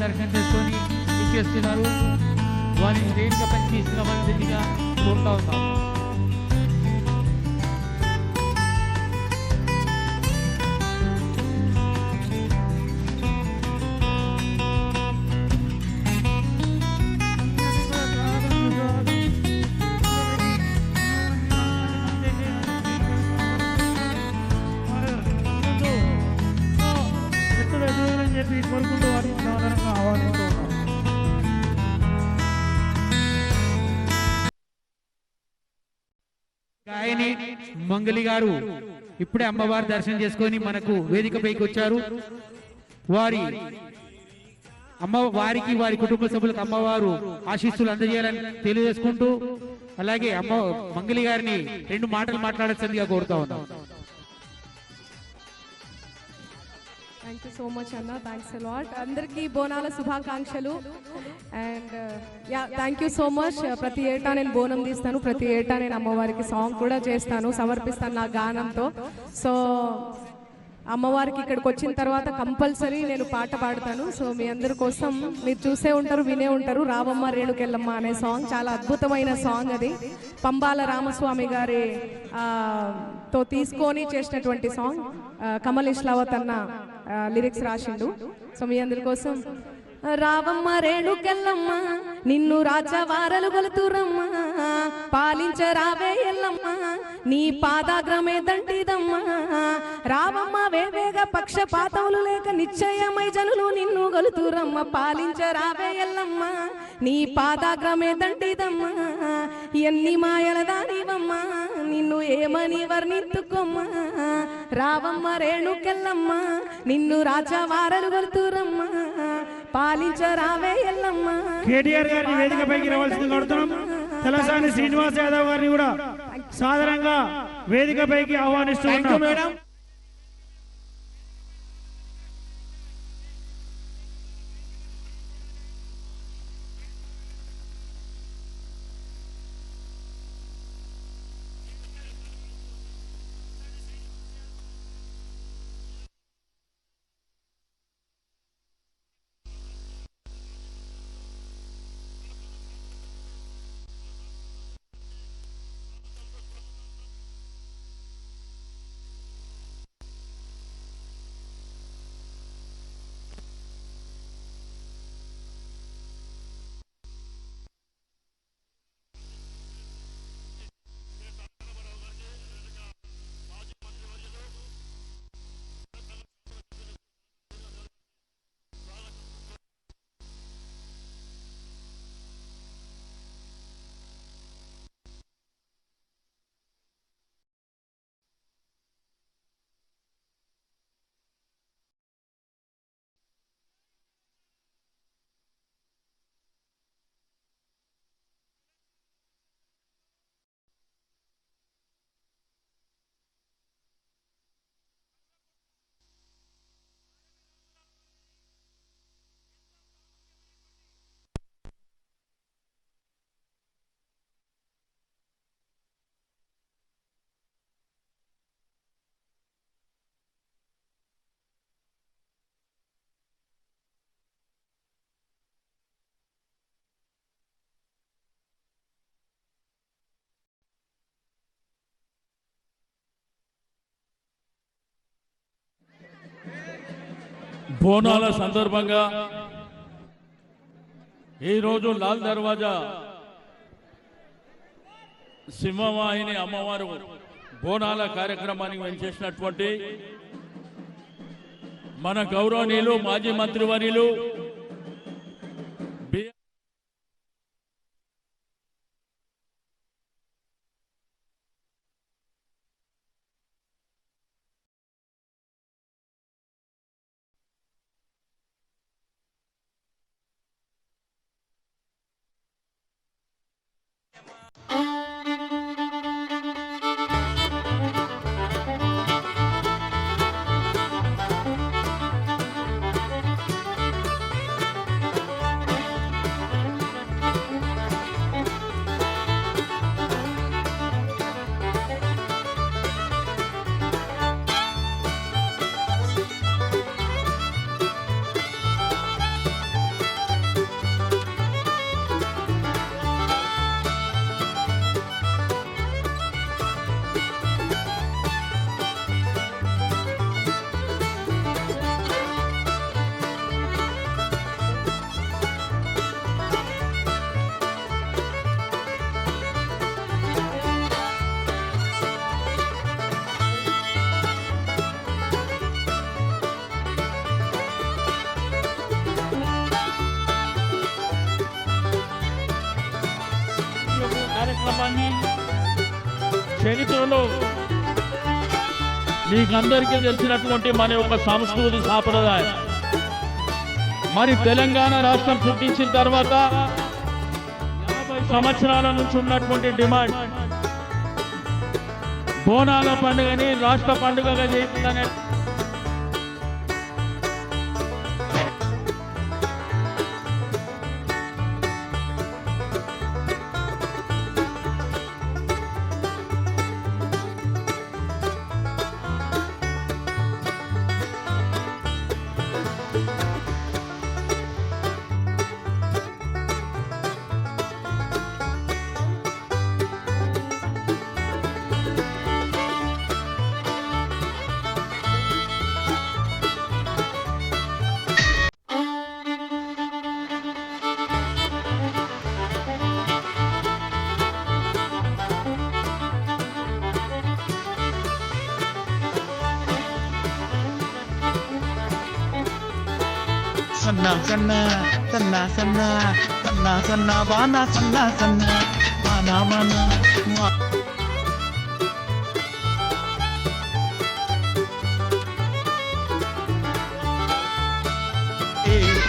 దర్శనం చేసుకొని ఇచ్చేస్తున్నారు. వారిని వేదిక పని తీసుకురావాల్సిందిగా కోరుతా ఉన్నాం. గాయని మంగళి గారు ఇప్పుడే అమ్మవారి దర్శనం చేసుకొని మనకు వేదికపైకి వచ్చారు. వారికి వారి కుటుంబ సభ్యులకు అమ్మవారు ఆశీస్సులు అందజేయాలని తెలియజేసుకుంటూ, అలాగే మంగళి గారిని 2 మాటలు మాట్లాడాల్సిందిగా కోరుతా ఉన్నాం. థ్యాంక్ యూ సో మచ్ అన్న, థ్యాంక్స్ అ లాట్. అందరికీ బోనాల శుభాకాంక్షలు. And thank you so much. ప్రతి ఏటా నేను బోనం తీస్తాను, ప్రతి ఏటా నేను అమ్మవారికి సాంగ్ కూడా చేస్తాను, సమర్పిస్తాను నా గానంతో. సో అమ్మవారికి ఇక్కడికి వచ్చిన తర్వాత కంపల్సరీ నేను పాట పాడతాను. సో మీ అందరి కోసం మీరు చూసే ఉంటారు, వినే ఉంటారు, రావమ్మ రేణుకెళ్ళమ్మ అనే సాంగ్. చాలా అద్భుతమైన సాంగ్ అది. పంబాల రామస్వామి గారి తో తీసుకొని చేసినటువంటి సాంగ్. కమల్ ఇష్లావత్ అన్న లిరిక్స్ రాసిండు. సో మీ అందరి కోసం రావమ్మ రేణుకెళ్ళమ్మ నిన్ను రాజవారలు గొలుతురమ్మ, పాలించరావే ఎల్లమ్మ నీ పాదాగ్రమే దంటిదమ్మ. రావమ్మ వేవేగ పక్షపాతములు లేక నిశ్చయమై జనులు నిన్ను గొలుతురమ్మ, పాలించరావే ఎల్లమ్మ నీ పాదాగ్రమే దంటిదమ్మ. ఎన్ని మాయల దానివమ్మ నిన్ను ఏమని వర్ణించుకోమ్మ. రావమ్మ రేణుకెళ్ళమ్మ నిన్ను రాజవారలు గొలుతురమ్మ, పాలించరావే ఎల్లమ్మ. కేటీఆర్ గారిని వేదికపైకి రావాల్సింది కోరుతున్నాం. తలసాని శ్రీనివాస్ యాదవ్ గారిని కూడా సాధారణంగా వేదికపైకి ఆహ్వానిస్తున్నాం. మేడం బోనాల సందర్భంగా ఈరోజు లాల్ దర్వాజా సింహవాహిని అమ్మవారు బోనాల కార్యక్రమానికి మేము చేసినటువంటి మన గౌరవనీయులు మాజీ మంత్రివర్యులు మంది చరిత్రలో మీకందరికీ తెలిసినటువంటి మన యొక్క సంస్కృతి సాంప్రదాయం. మరి తెలంగాణ రాష్ట్రం సృష్టించిన తర్వాత 50 సంవత్సరాల నుంచి ఉన్నటువంటి డిమాండ్ బోనాల పండుగని రాష్ట్ర పండుగగా చేయాలనే సన్నా సన్నా సన్నా సన్నా సన్నా సన్నా వానా సన్నా సన్నా వానా వానా